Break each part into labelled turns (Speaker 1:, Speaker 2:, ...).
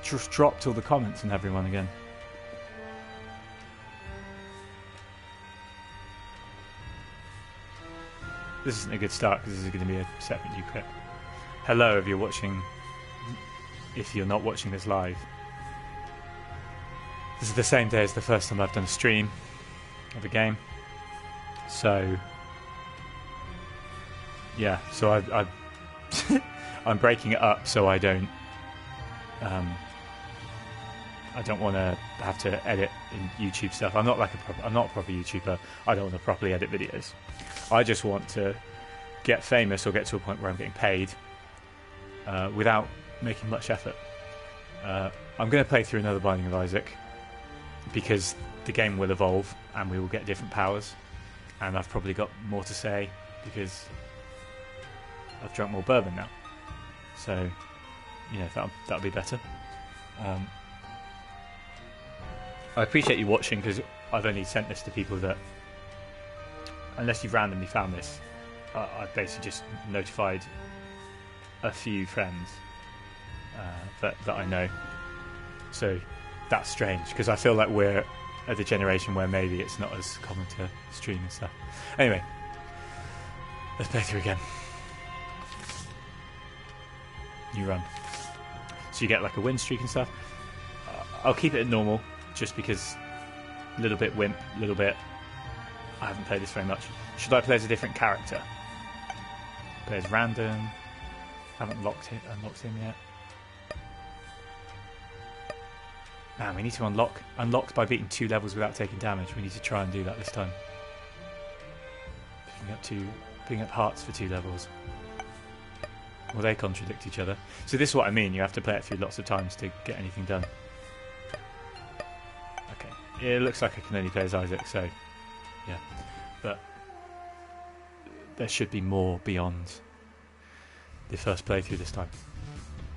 Speaker 1: just dropped all the comments on everyone again. This isn't a good start because this is going to be a separate new clip. Hello, if you're watching. If you're not watching this live, this is the same day as the first time I've done a stream of a game. So, yeah. So I I'm breaking it up so I don't want to have to edit in YouTube stuff. I'm not a proper YouTuber. I don't want to properly edit videos. I just want to get famous or get to a point where I'm getting paid without making much effort. I'm going to play through another Binding of Isaac because the game will evolve and we will get different powers, and I've probably got more to say because I've drunk more bourbon now. So, you know, that'll be better. I appreciate you watching because I've only sent this to people that, unless you've randomly found this, I've basically just notified a few friends that I know. So that's strange because I feel like we're at the generation where maybe it's not as common to stream and stuff. Anyway, let's play through again. You run. So you get like a win streak and stuff. I'll keep it at normal just because a little bit wimp, a little bit. I haven't played this very much. Should I play as a different character? Play as random. Haven't unlocked him yet. Man, we need to unlocked by beating 2 levels without taking damage. We need to try and do that this time. Picking up hearts for 2 levels. Well, they contradict each other. So this is what I mean. You have to play it through lots of times to get anything done. Okay. It looks like I can only play as Isaac, so yeah. But there should be more beyond the first playthrough this time.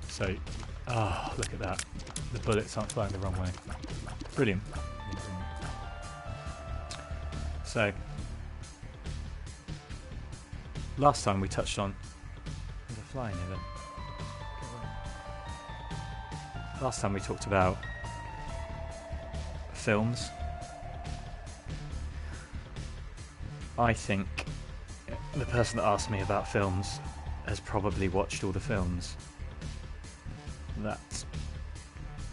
Speaker 1: So, look at that. The bullets aren't flying the wrong way. Brilliant. So, last time we touched on... There's a fly in here then. Last time we talked about films. I think the person that asked me about films has probably watched all the films that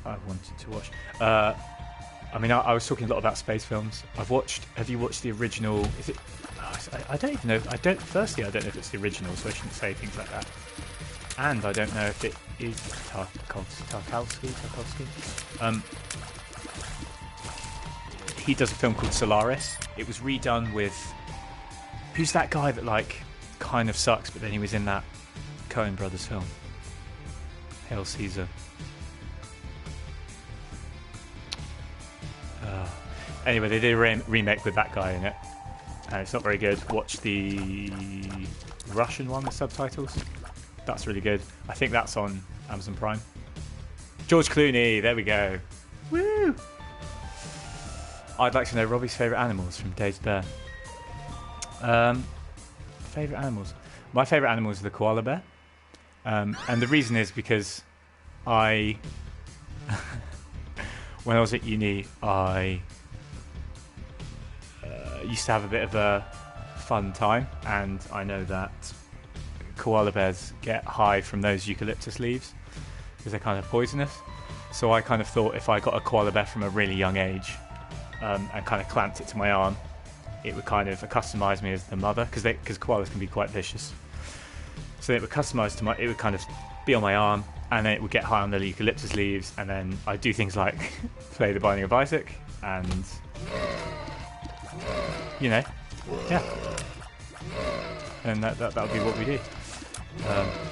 Speaker 1: I wanted to watch. I mean, I was talking a lot about space films. Have you watched the original? Is it? I don't even know. Firstly, I don't know if it's the original, so I shouldn't say things like that. And I don't know if it is Tarkovsky. He does a film called Solaris. It was redone with... Who's that guy that, like, kind of sucks, but then he was in that Coen Brothers film? Hail Caesar. Anyway, they did a remake with that guy in it. And it's not very good. Watch the Russian one with subtitles. That's really good. I think that's on Amazon Prime. George Clooney, there we go. Woo! I'd like to know Robbie's favourite animals from Dazed Bear. Favourite animals? My favourite animal is the koala bear. And the reason is because when I was at uni, I used to have a bit of a fun time, and I know that koala bears get high from those eucalyptus leaves because they're kind of poisonous. So I kind of thought if I got a koala bear from a really young age and kind of clamped it to my arm, it would kind of customize me as the mother, because koalas can be quite vicious. So it would customize it would kind of be on my arm, and then it would get high on the eucalyptus leaves, and then I'd do things like play the Binding of Isaac, and yeah, and that would be what we do.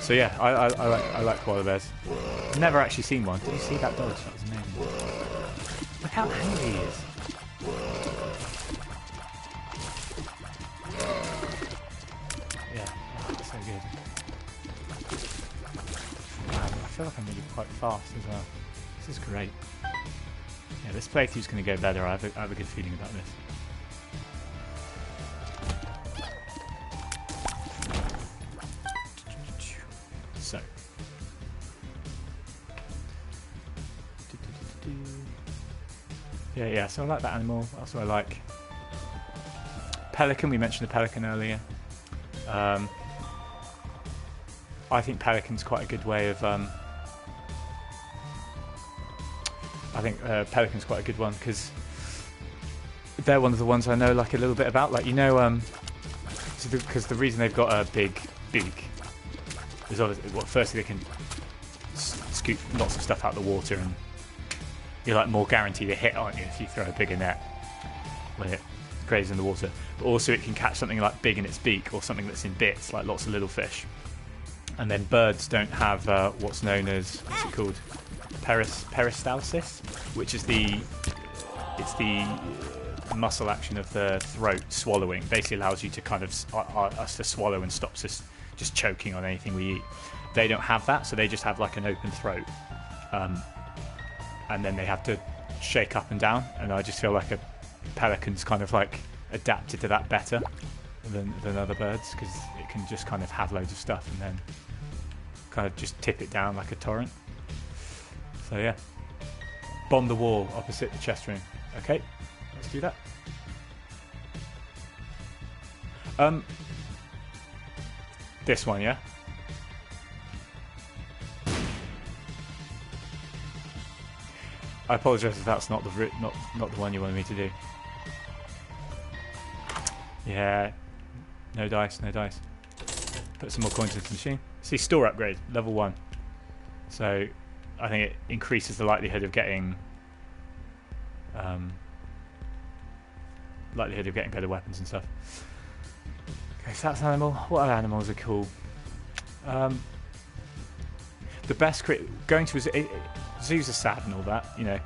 Speaker 1: So yeah, I like koala bears. I've never actually seen one. Did you see that dog? That was amazing. Look how angry he is. Yeah, so good. Wow, I feel like I'm moving quite fast as well. This is great. Yeah, this playthrough's going to go better. I have a good feeling about this. So, Yeah. So I like that animal. What else do I like? Pelican. We mentioned the pelican earlier. I think pelican's quite a good way of. I think pelican's quite a good one because they're one of the ones I know like a little bit about. Like because the reason they've got a big beak is obviously, well, firstly they can scoop lots of stuff out of the water, and you're like more guaranteed a hit, aren't you, if you throw a bigger net when it grazes in the water. But also it can catch something like big in its beak or something that's in bits, like lots of little fish. And then birds don't have what's known as, what's it called, peristalsis, which is the muscle action of the throat swallowing. Basically allows you to kind of us to swallow and stops us just choking on anything we eat. They don't have that, so they just have like an open throat, and then they have to shake up and down. And I just feel like a pelican's kind of like adapted to that better than other birds, because it can just kind of have loads of stuff and then kind of just tip it down like a torrent. So yeah, bomb the wall opposite the chest room. Okay, let's do that. This one, yeah. I apologise if that's not the one you wanted me to do. Yeah, no dice. Put some more coins into the machine. See, store upgrade, level 1. So I think it increases the likelihood of getting better weapons and stuff. Okay, so that's an animal. What other animals are cool? The best going to zoos are sad and all that, you know.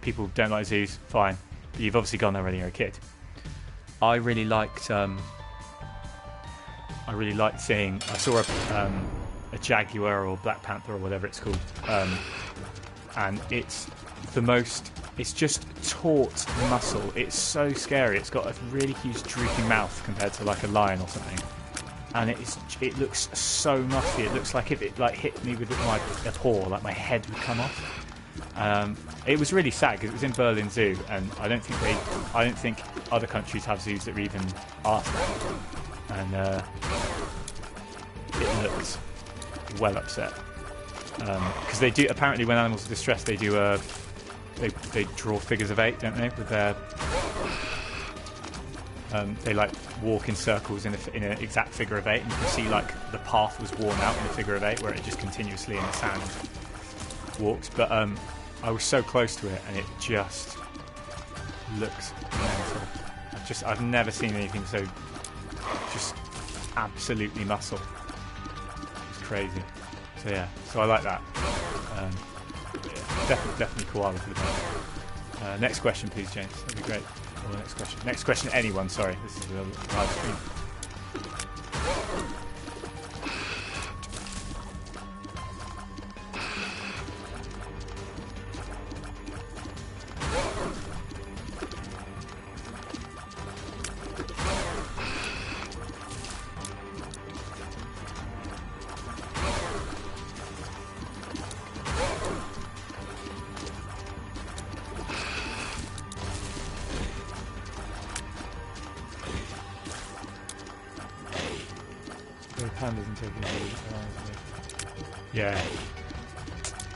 Speaker 1: People don't like zoos, fine. But you've obviously gone there when you were a kid. I really liked seeing. I saw a jaguar or black panther or whatever it's called, and it's just taut muscle. It's so scary. It's got a really huge drooping mouth compared to like a lion or something, and it looks so muscly. It looks like if it like hit me with a paw, like my head would come off. It was really sad because it was in Berlin Zoo, and I don't think other countries have zoos that are even after that. And it looked well upset because they do apparently when animals are distressed they do they draw figures of 8, don't they? With their they like walk in circles in an exact figure of 8, and you can see like the path was worn out in a figure of 8 where it just continuously in the sand walks. But I was so close to it, and it just looks mental. I've never seen anything so just absolutely muscle. It's crazy. So yeah, so I like that. Yeah, definitely koala for the best. Next question, please, James. That'd be great. Or next question. Next question, anyone. Sorry, this is a live stream. Yeah,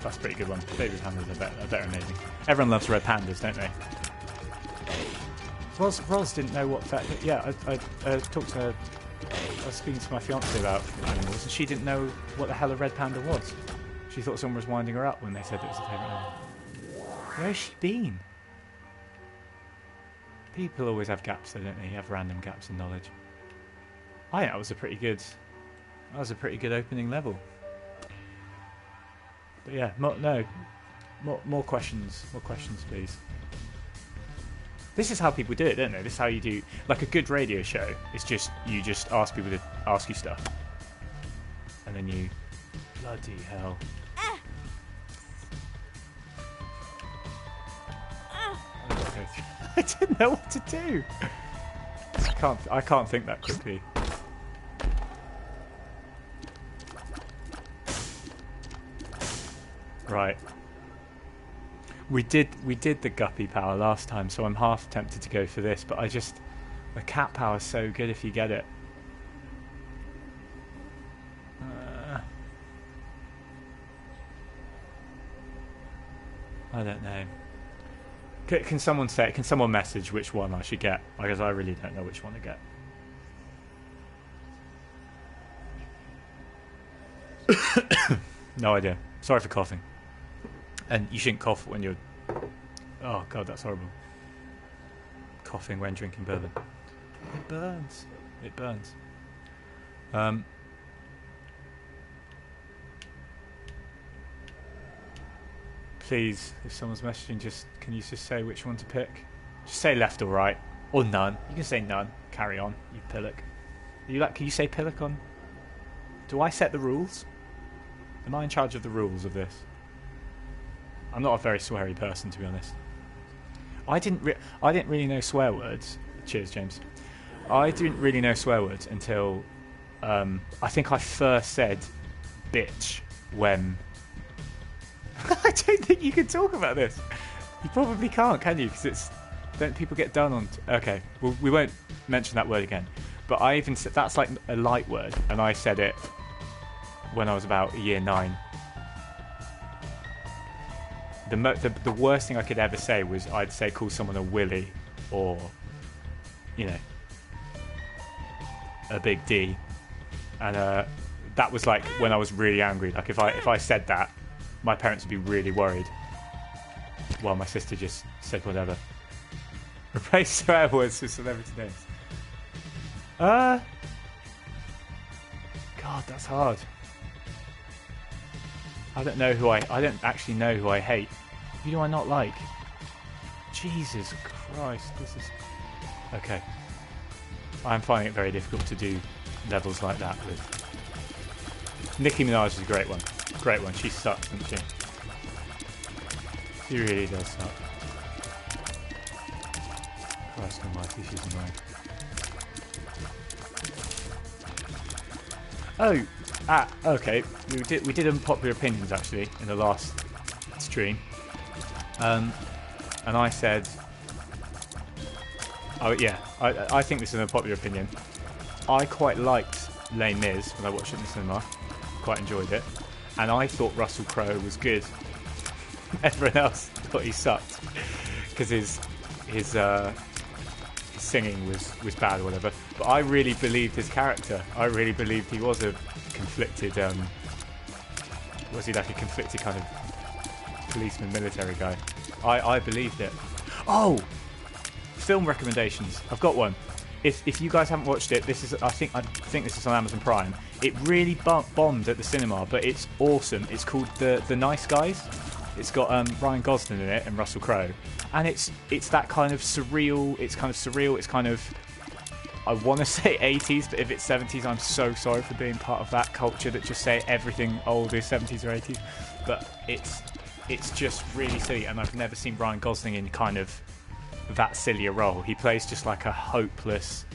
Speaker 1: that's a pretty good one. Baby pandas are better amazing. Everyone loves red pandas, don't they? Ros didn't know what that. Yeah, I talked to her. I was speaking to my fiance about animals, and she didn't know what the hell a red panda was. She thought someone was winding her up when they said it was a favourite animal. Where has she been? People always have gaps, though, don't they? You have random gaps in knowledge. I think that was a pretty good opening level. But yeah, more questions. More questions, please. This is how people do it, don't they? This is how you do, like a good radio show. It's just you just ask people to ask you stuff, and then you, bloody hell. I didn't know what to do. I can't think that quickly. Right. We did the guppy power last time, so I'm half tempted to go for this, but the cat power is so good if you get it. I don't know. Can someone say? Can someone message which one I should get? Because I really don't know which one to get. No idea. Sorry for coughing. And you shouldn't cough when you're... Oh, God, that's horrible. Coughing when drinking bourbon. It burns. It burns. Please, if someone's messaging, can you just say which one to pick? Just say left or right. Or none. You can say none. Carry on, you pillock. Can you say pillock on? Do I set the rules? Am I in charge of the rules of this? I'm not a very sweary person, to be honest. I didn't really know swear words. Cheers, James. I didn't really know swear words until I think I first said bitch when... I don't think you can talk about this. You probably can't, can you? Because don't people get done on... Okay, well, we won't mention that word again. But I even said that's like a light word, and I said it when I was about year 9. The worst thing I could ever say was I'd say call someone a willy or, you know, a big D, and that was like when I was really angry. Like if I said that, my parents would be really worried. While my sister just said whatever. Replace swear words with celebrity names. God, that's hard. I don't actually know who I hate. Who do I not like? Jesus Christ, this is... Okay. I'm finding it very difficult to do levels like that with... Nicki Minaj is a great one. Great one. She sucks, doesn't she? She really does suck. Christ almighty, she's annoying. Okay. We did unpopular opinions actually in the last stream, and I said, oh yeah, I think this is an unpopular opinion. I quite liked Les Mis when I watched it in the cinema. Quite enjoyed it, and I thought Russell Crowe was good. Everyone else thought he sucked because his singing was bad or whatever. But I really believed his character. I really believed he was a conflicted, was he like a conflicted kind of policeman, military guy? I believed it. Oh, film recommendations. I've got one. If you guys haven't watched it, this is I think this is on Amazon Prime. It really bombed at the cinema, but it's awesome. It's called The Nice Guys. It's got Ryan Gosling in it and Russell Crowe, and it's that kind of surreal. It's kind of surreal. It's kind of, I want to say 80s, but if it's 70s, I'm so sorry for being part of that culture that just say everything old is 70s or 80s. But it's just really silly, and I've never seen Ryan Gosling in kind of that silly a role. He plays just like a hopeless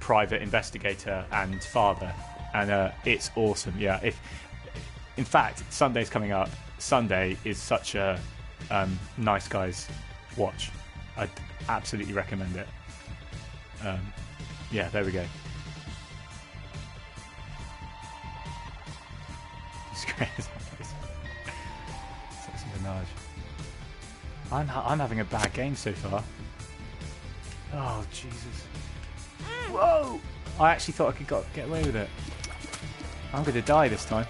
Speaker 1: private investigator and father, and it's awesome. Yeah, in fact, Sunday's coming up. Sunday is such a Nice Guys watch. I'd absolutely recommend it. Yeah, there we go. Sexy Minaj. I'm having a bad game so far. Oh Jesus! Whoa! I actually thought I could get away with it. I'm going to die this time.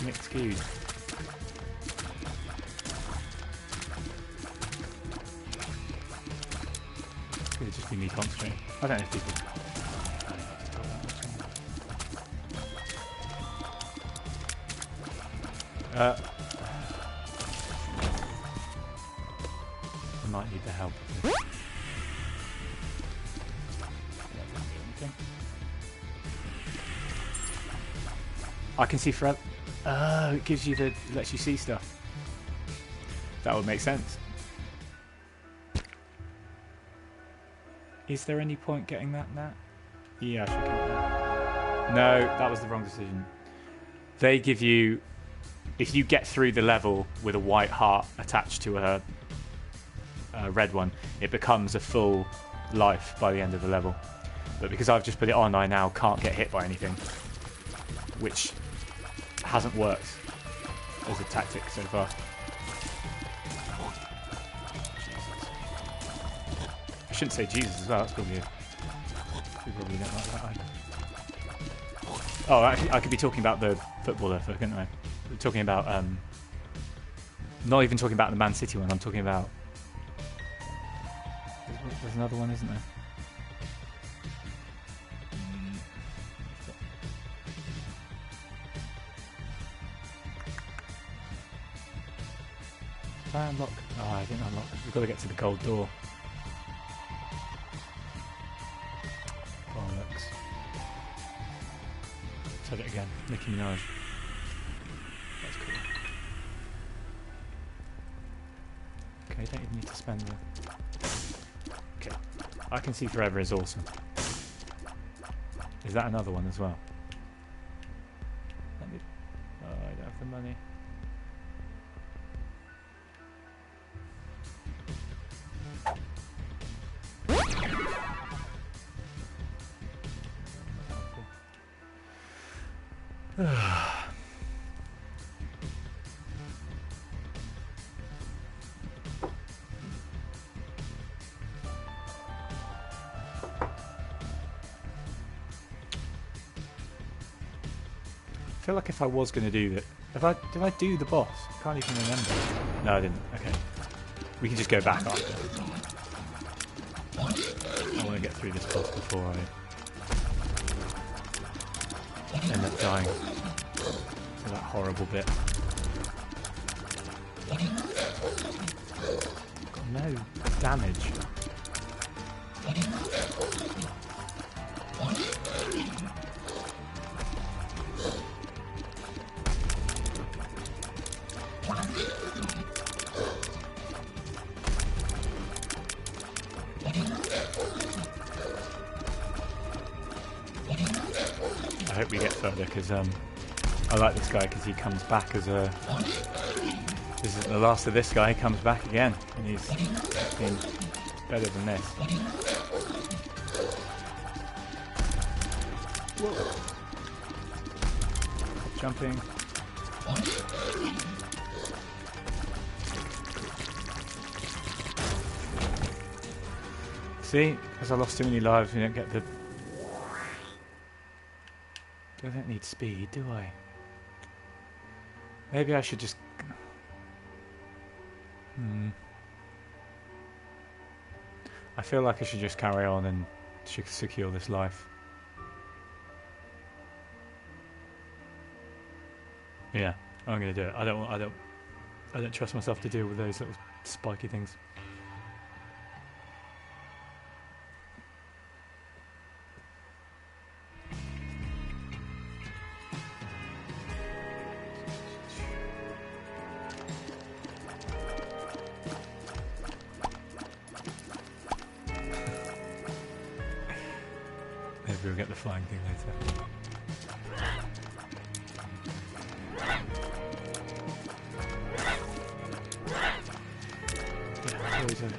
Speaker 1: Mixed skewed. It's going to just be me concentrating. I don't know if people... I might need the help. I can see forever. Oh, it gives you lets you see stuff. That would make sense. Is there any point getting that, Nat? Yeah, I should get that. No, that was the wrong decision. They give you... If you get through the level with a white heart attached to a red one, it becomes a full life by the end of the level. But because I've just put it on, I now can't get hit by anything, which hasn't worked as a tactic so far. I shouldn't say Jesus as well, that's probably we probably don't like that either. Oh, actually, I could be talking about the footballer, couldn't I? We're talking about, not even talking about the Man City one, I'm talking about... There's another one, isn't there? Did I unlock? Oh, I didn't unlock. We've got to get to the gold door. Bollocks. Said it again. Nicki Minaj. That's cool. Okay, don't even need to spend the... Okay. I Can See Forever is awesome. Is that another one as well? Let me... Oh, I don't have the money. I feel like if I was going to do that, did I do the boss? I can't even remember. No, I didn't. Okay, we can just go back after. I want to get through this boss before I end up dying to that horrible bit. Got no damage. I hope we get further because I like this guy because he comes back as a... This isn't the last of this guy, he comes back again and he's been better than this. Whoa. Jumping. See, because I lost too many lives, we don't get the... I don't need speed, do I? Maybe I should just... I feel like I should just carry on and secure this life. Yeah, I'm gonna do it. I don't trust myself to deal with those little spiky things. Maybe we'll get the flying thing later.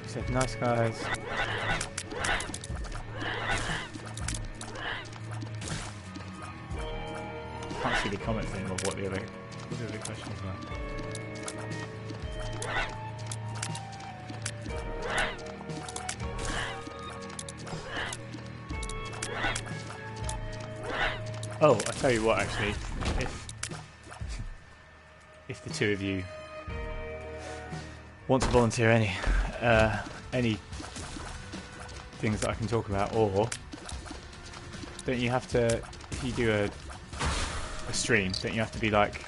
Speaker 1: Said nice guys. Can't see the comments anymore. What the other questions were. Oh, I tell you what, actually, if the two of you want to volunteer any things that I can talk about, or don't you have to, if you do a stream, don't you have to be like,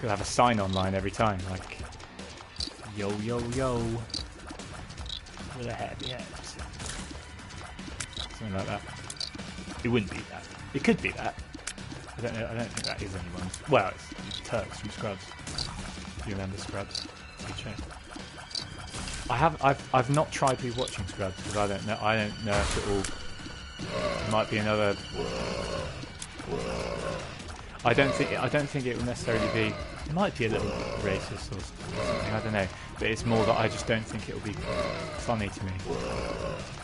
Speaker 1: you'll have a sign online every time, like yo yo yo with a head, yeah, something like that. It wouldn't be that. It could be that. I don't know. I don't think that is anyone's. Well, it's Turks from Scrubs. Do you remember Scrubs? Good show. I've not tried rewatching Scrubs because I don't know if it will. It might be another I don't think it will necessarily be. It might be a little racist or something. I don't know. But it's more that I just don't think it will be funny to me.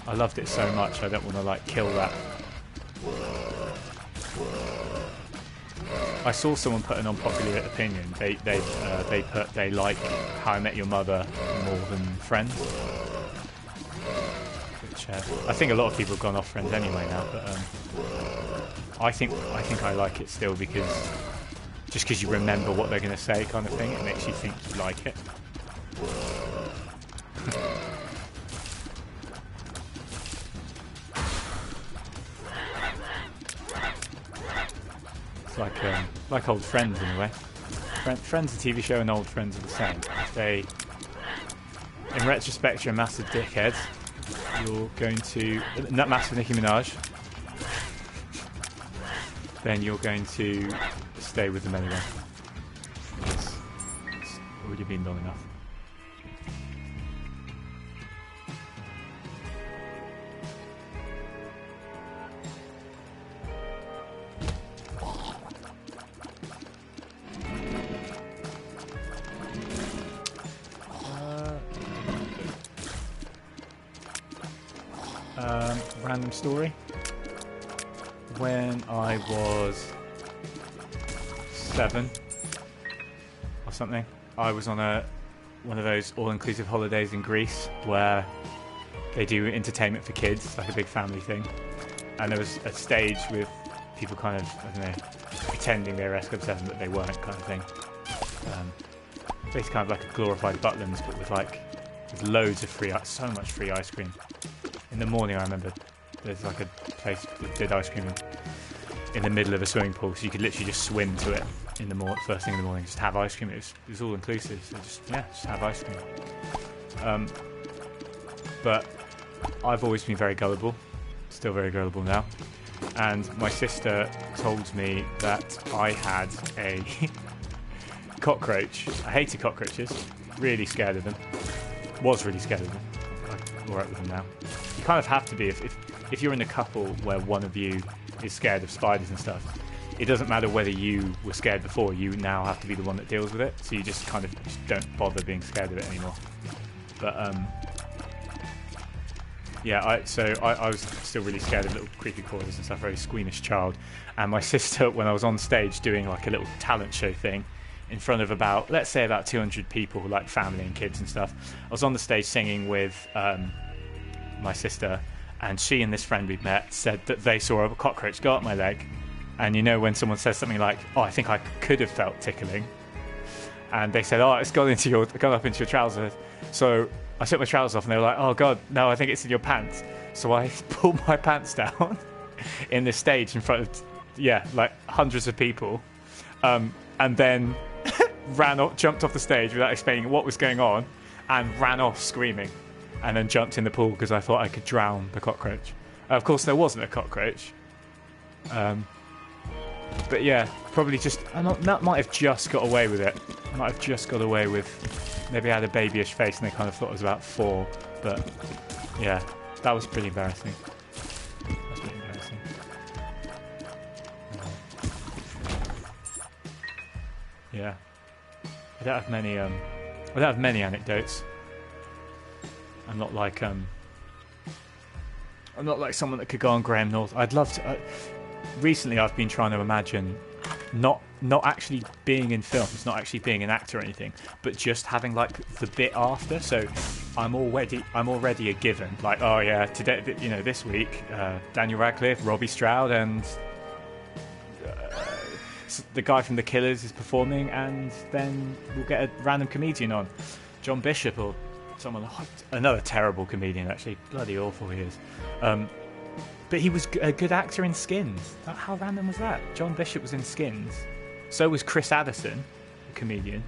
Speaker 1: I loved it so much. I don't want to like kill that. I saw someone put an unpopular opinion. They put they like How I Met Your Mother more than Friends. Which I think a lot of people have gone off Friends anyway now. But I think I like it still because you remember what they're going to say, kind of thing. It makes you think you like it. It's like old Friends in a way. Friends, the TV show, and old Friends are the same. If they, in retrospect, you're a massive dickhead, you're going to not massive Nicki Minaj. Then you're going to stay with them anyway. It's already been long enough. Random story. When I was 7 or something, I was on one of those all-inclusive holidays in Greece where they do entertainment for kids. It's like a big family thing. And there was a stage with people kind of, I don't know, pretending they were S7 but they weren't, kind of thing. Basically kind of like a glorified Butlins, but with loads of so much free ice cream. In the morning, I remember there's like a place that did ice cream in the middle of a swimming pool, so you could literally just swim to it in the first thing in the morning, just have ice cream. It was all inclusive, so just have ice cream. But I've always been very gullible, still very gullible now, and my sister told me that I had a cockroach. I hated cockroaches, really scared of them. Was really scared of them. I'm alright with them now. You kind of have to be if you're in a couple where one of you is scared of spiders and stuff. It doesn't matter whether you were scared before, you now have to be the one that deals with it, so you just kind of don't bother being scared of it anymore. But yeah, I was still really scared of little creepy crawlers and stuff, very squeamish child. And my sister, when I was on stage doing like a little talent show thing in front of let's say about 200 people, like family and kids and stuff, I was on the stage singing with my sister, and she and this friend we'd met said that they saw a cockroach go up my leg. And you know when someone says something like, "Oh, I think I could have felt tickling," and they said, "Oh, it's gone up into your trousers." So I took my trousers off, and they were like, "Oh God, no, I think it's in your pants." So I pulled my pants down in this stage in front of like hundreds of people, and then jumped off the stage without explaining what was going on, and ran off screaming. And then jumped in the pool because I thought I could drown the cockroach. Of course, there wasn't a cockroach. But yeah, probably that might have just got away with it. Might have just got away with. Maybe I had a babyish face and they kind of thought I was about 4. But yeah, that was pretty embarrassing. Yeah, I don't have many anecdotes. I'm not like someone that could go on Graham North. I'd love to. Recently, I've been trying to imagine not actually being in films, not actually being an actor or anything, but just having like the bit after. So I'm already a given. Like, oh yeah, today, this week, Daniel Radcliffe, Robbie Stroud, and the guy from The Killers is performing, and then we'll get a random comedian on, John Bishop or another terrible comedian, actually. Bloody awful he is. But he was a good actor in Skins. How random was that? John Bishop was in Skins. So was Chris Addison, a comedian.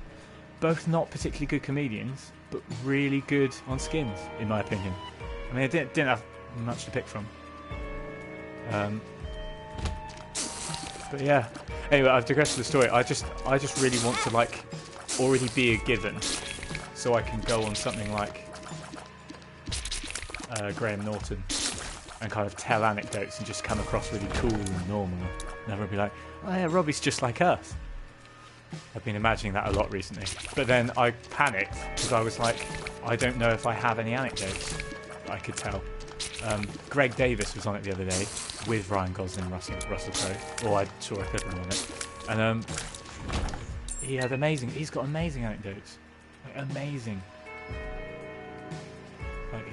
Speaker 1: Both not particularly good comedians, but really good on Skins, in my opinion. I mean, I didn't have much to pick from. But yeah. Anyway, I've digressed to the story. I just really want to like already be a given, so I can go on something like Graham Norton and kind of tell anecdotes and just come across really cool and normal. And everyone will be like, oh yeah, Robbie's just like us. I've been imagining that a lot recently. But then I panicked because I was like, I don't know if I have any anecdotes that I could tell. Greg Davis was on it the other day with Ryan Gosling and Russell Crowe. Or I saw a clip of him on it. And he's got amazing anecdotes. Like, amazing. Like,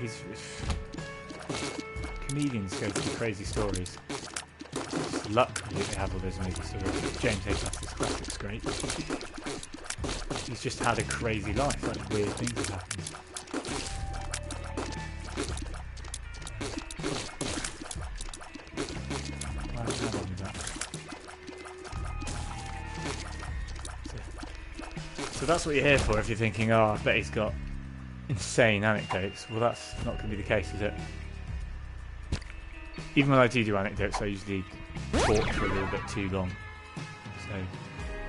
Speaker 1: comedians go through crazy stories. It's luck that they have all those amazing stories. James A. Platt's classic's great. He's just had a crazy life, like weird things have happened. So that's what you're here for if you're thinking, oh, I bet he's got insane anecdotes. Well, that's not going to be the case, is it? Even when I do anecdotes, I usually talk for a little bit too long. So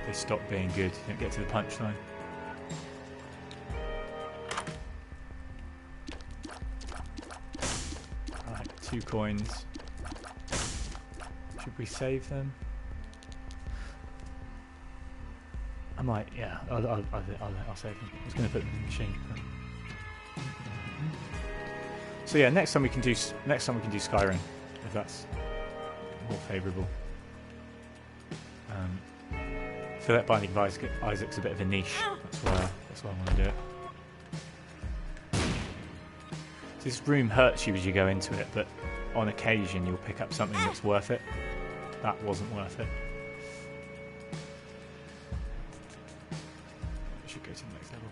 Speaker 1: they stop being good. You don't get to the punchline. Alright, 2 coins. Should we save them? I might, yeah. I'll save them. I was going to put them in the machine. But... So yeah, next time we can do Skyrim, if that's more favourable. I feel like Binding of Isaac's a bit of a niche. That's why I want to do it. So this room hurts you as you go into it, but on occasion you'll pick up something that's worth it. That wasn't worth it. I should go to the next level.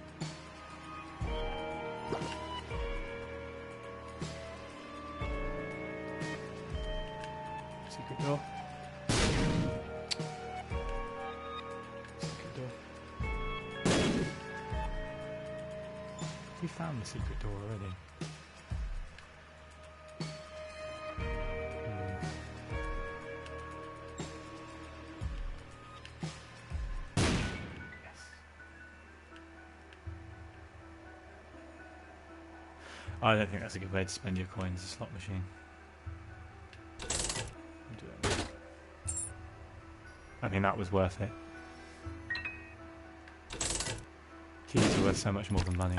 Speaker 1: Secret door. Secret door. We found the secret door already. I don't think that's a good way to spend your coins, a slot machine. I mean, that was worth it. Keys are worth so much more than money.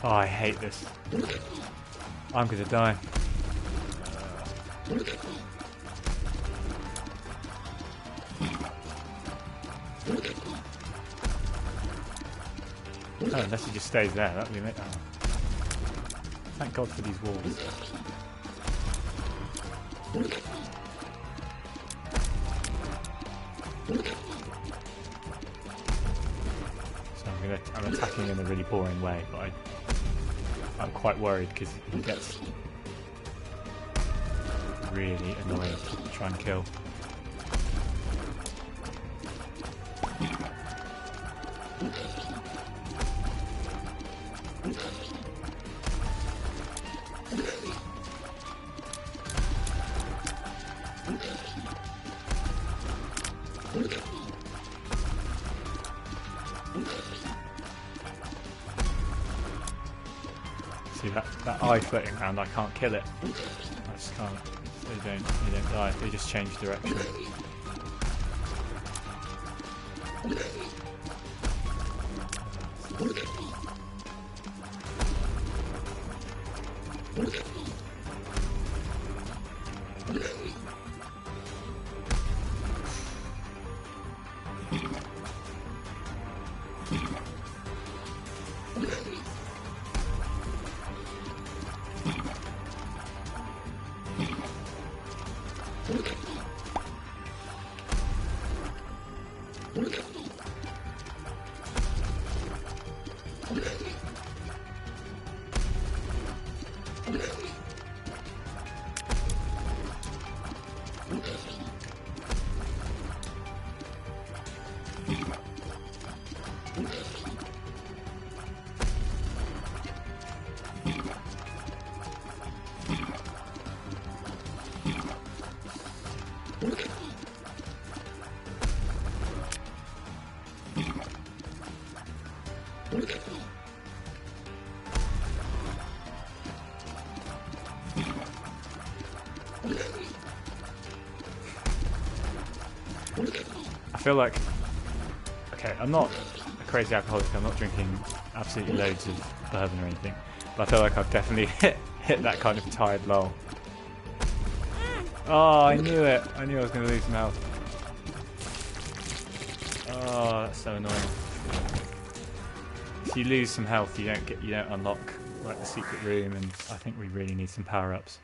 Speaker 1: Oh, I hate this. I'm gonna die. Oh, unless he just stays there, that would be amazing. Oh. Thank God for these walls. So I'm attacking in a really boring way, but I'm quite worried because he gets really annoying to try and kill. See that eye floating around, I can't kill it. I just can't. They don't die, they just change direction. I feel like, okay, I'm not a crazy alcoholic. I'm not drinking absolutely loads of bourbon or anything, but I feel like I've definitely hit that kind of tired lull. Oh, I knew it. I knew I was going to lose some health. Oh, that's so annoying. If you lose some health, you don't unlock like the secret room, and I think we really need some power-ups.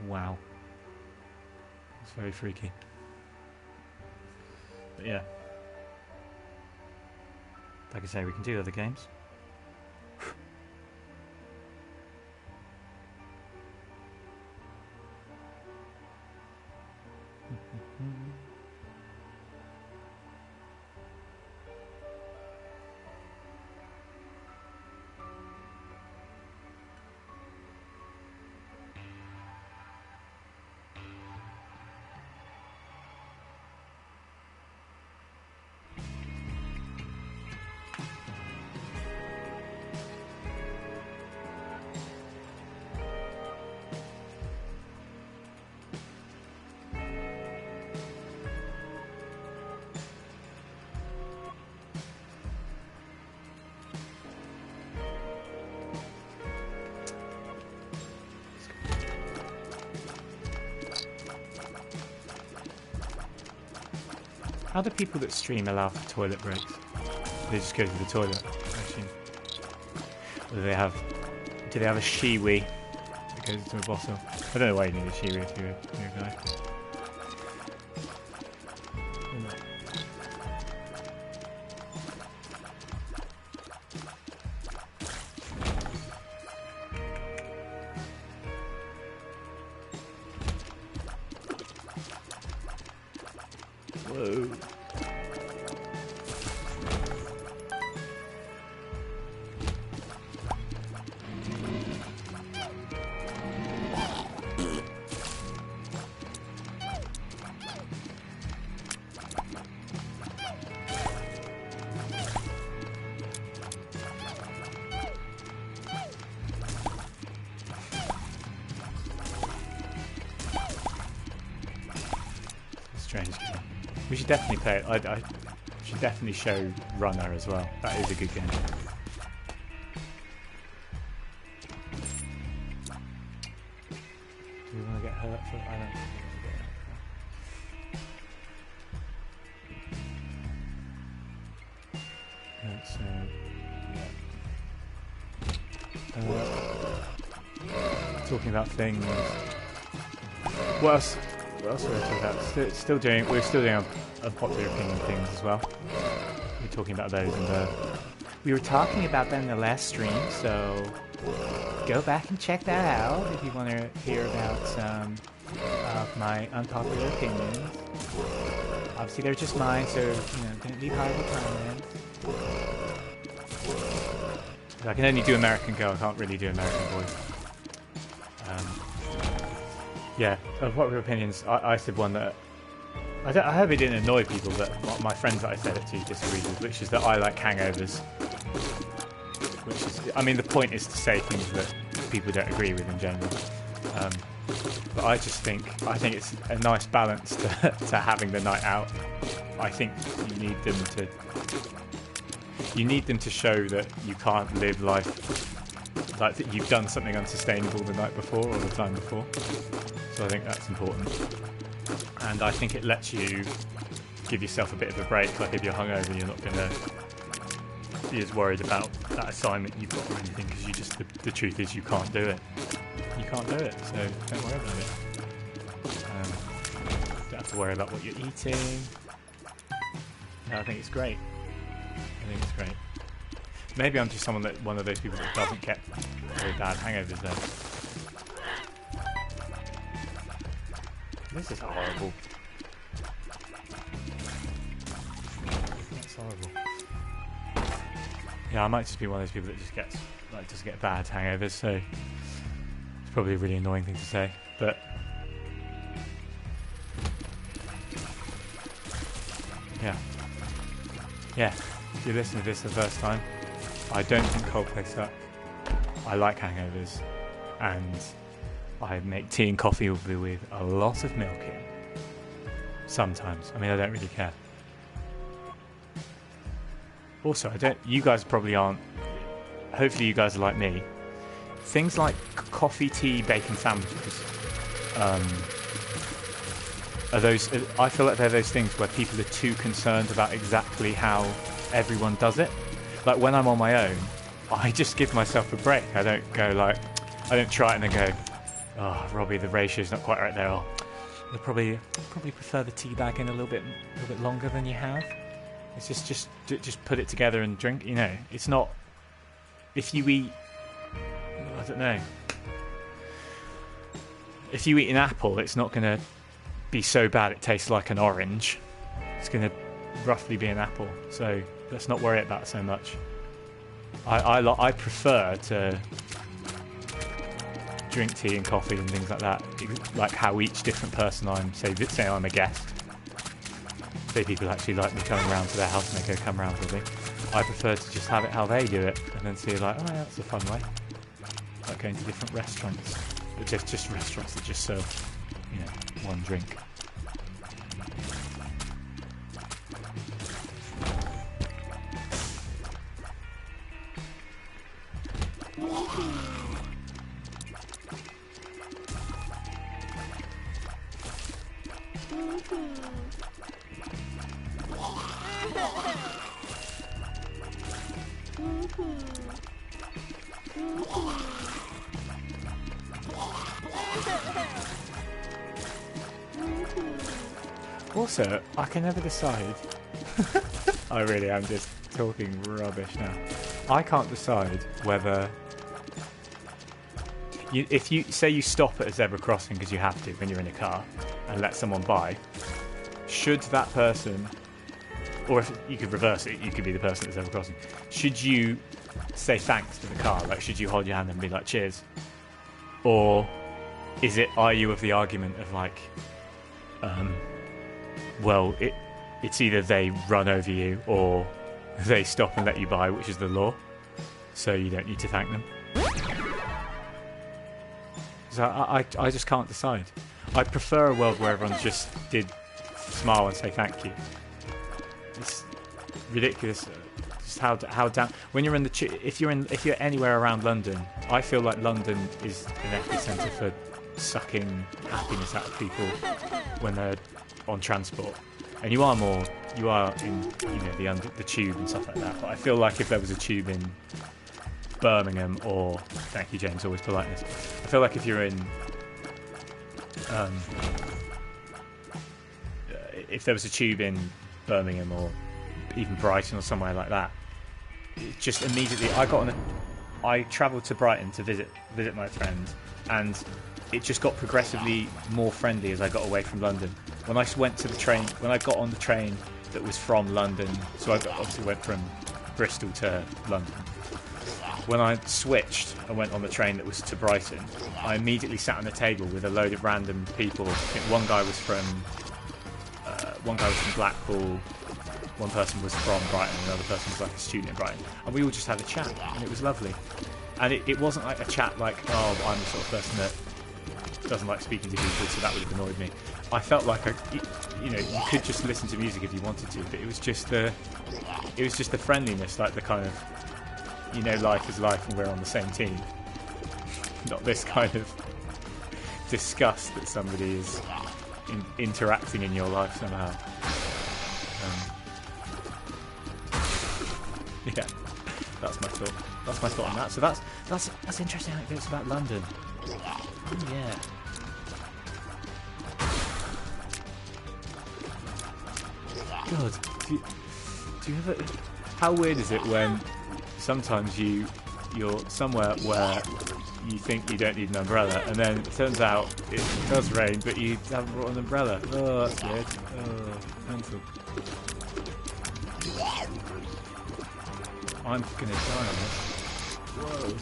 Speaker 1: Wow. It's very freaky. But yeah. Like I say, we can do other games. How do people that stream allow for toilet breaks? They just go to the toilet, I assume. Or do they have a shiwi that goes into a bottle? I don't know why you need a shiwi if you're a guy. Whoa. Strange game. We should definitely play it. I should definitely show Runner as well. That is a good game. Do we want to get hurt for it? I don't think we want to get hurt. So, talking about things. What else? What else are we talking about? We're still doing unpopular opinion things as well. We're talking about those, and we were talking about that in the last stream. So go back and check that out if you want to hear about some of my unpopular opinions. Obviously, they're just mine, so don't leave horrible comments. I can only do American Girl. I can't really do American Boy. Yeah, unpopular opinions. I said one that I hope it didn't annoy people, but my friends that I said it to disagreed with, which is that I like hangovers. Which is, I mean, the point is to say things that people don't agree with in general. But I think it's a nice balance to having the night out. I think you need them to show that you can't live life like that you've done something unsustainable the night before or the time before. So I think that's important. And I think it lets you give yourself a bit of a break. Like if you're hungover, you're not going to be as worried about that assignment you've got or anything, because the truth is you can't do it. You can't do it, so don't worry about it. Don't have to worry about what you're eating. No, I think it's great. Maybe I'm just one of those people that doesn't get very bad hangovers though. This is horrible. That's horrible. Yeah, I might just be one of those people that just doesn't get bad hangovers, so it's probably a really annoying thing to say, but yeah. If you listen to this the first time, I don't think Coldplay suck. I like hangovers, and I make tea and coffee with a lot of milk in. Sometimes. I mean, I don't really care. Also, you guys probably aren't. Hopefully you guys are like me. Things like coffee, tea, bacon sandwiches are those. I feel like they're those things where people are too concerned about exactly how everyone does it. Like when I'm on my own, I just give myself a break. I don't go like, I don't try it and then go, oh, Robbie, the ratio's not quite right there. Or, you'll probably prefer the tea bag in a little bit longer than you have. It's just put it together and drink. You know, it's not. If you eat, I don't know. If you eat an apple, it's not going to be so bad it tastes like an orange. It's going to roughly be an apple. So let's not worry about it so much. I prefer to drink tea and coffee and things like that, like how each different person say I'm a guest. Say people actually like me coming round to their house and they go, come round with me. I prefer to just have it how they do it and then see like, oh yeah, that's a fun way. Like going to different restaurants. Just restaurants that just serve, you know, one drink. Also, I can never decide. I really am just talking rubbish now. I can't decide whether if you say you stop at a zebra crossing because you have to when you're in a car and let someone by, should that person, or if you could reverse it, you could be the person at the zebra crossing, should you say thanks to the car? Like, should you hold your hand and be like, cheers? Or are you of the argument of like, well, it's either they run over you or they stop and let you by, which is the law, so you don't need to thank them. So I just can't decide. I prefer a world where everyone just did smile and say thank you. It's ridiculous. Just how down when you're in if you're anywhere around London, I feel like London is an epicenter for sucking happiness out of people when they're on transport. And you are in, you know, the tube and stuff like that. But I feel like if there was a tube in Birmingham, or thank you, James, always politeness. I feel like if you're in, if there was a tube in Birmingham or even Brighton or somewhere like that, it just immediately I travelled to Brighton to visit my friend, and it just got progressively more friendly as I got away from London. When I went to the train, when I got on the train that was from London, so I obviously went from Bristol to London. When I switched and went on the train that was to Brighton, I immediately sat on a table with a load of random people. I think one guy was from Blackpool, one person was from Brighton, another person was like a student in Brighton, and we all just had a chat, and it was lovely. And it wasn't like a chat like, oh, I'm the sort of person that doesn't like speaking to people, so that would have annoyed me. I felt like you could just listen to music if you wanted to, but it was just the friendliness, like the kind of, you know, life is life and we're on the same team. Not this kind of disgust that somebody is interacting in your life somehow. Yeah, that's my thought. That's my thought on that. So that's interesting anecdotes about London. Oh, yeah. God, do you ever? How weird is it when sometimes you're somewhere where you think you don't need an umbrella, and then it turns out it does rain, but you haven't brought an umbrella. Oh, that's weird. Oh, mental. I'm gonna die on this. Whoa.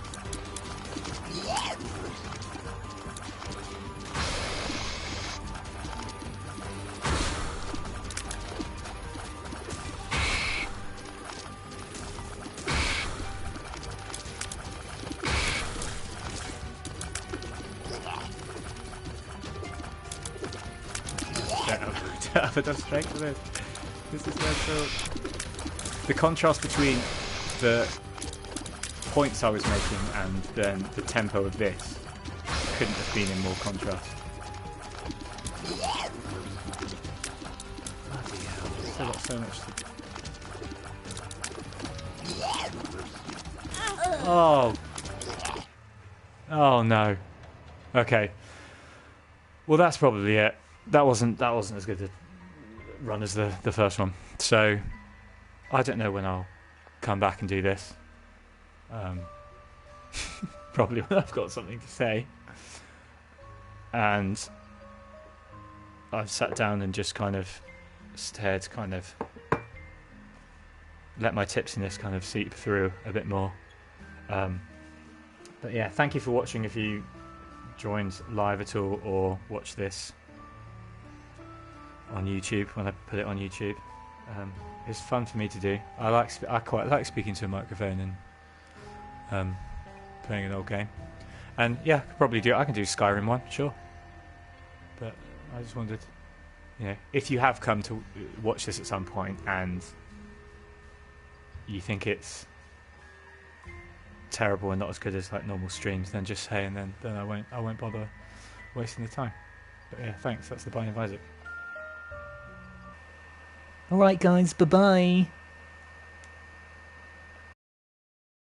Speaker 1: Have I done straight for this? This is mental. The contrast between the points I was making and then the tempo of this couldn't have been in more contrast. Bloody hell, I've still got so much to... Oh. Oh no. Okay. Well, that's probably it. That wasn't as good a run as the first one. So I don't know when I'll come back and do this. Probably when I've got something to say. And I've sat down and just kind of stared, kind of let my tipsiness kind of seep through a bit more. But yeah, thank you for watching if you joined live at all or watch this on YouTube when I put it on YouTube. It's fun for me to do. I quite like speaking to a microphone and playing an old game. And yeah, I could probably do it. I can do Skyrim one, sure. But I just wondered, you know, if you have come to watch this at some point and you think it's terrible and not as good as like normal streams, then just say, and then I won't bother wasting the time. But yeah, thanks. That's the Binding of Isaac.
Speaker 2: Alright guys, bye bye.